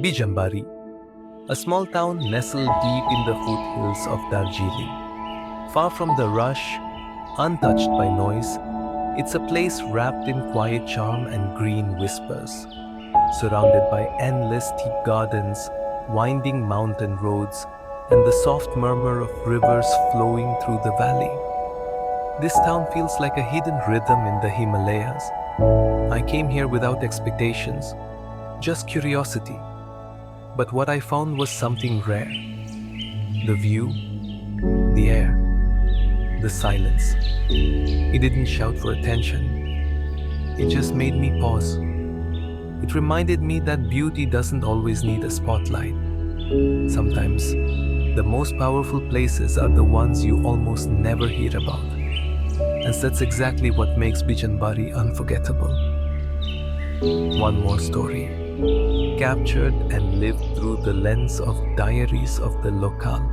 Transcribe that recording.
Bijanbari, a small town nestled deep in the foothills of Darjeeling. Far from the rush, untouched by noise, it's a place wrapped in quiet charm and green whispers, surrounded by endless tea gardens, winding mountain roads, and the soft murmur of rivers flowing through the valley. This town feels like a hidden rhythm in the Himalayas. I came here without expectations, just curiosity. But what I found was something rare. The view, the air, the silence. It didn't shout for attention. It just made me pause. It reminded me that beauty doesn't always need a spotlight. Sometimes, the most powerful places are the ones you almost never hear about. And that's exactly what makes Bijanbari unforgettable. One more story, captured and lived through the lens of Diaries of the Locale.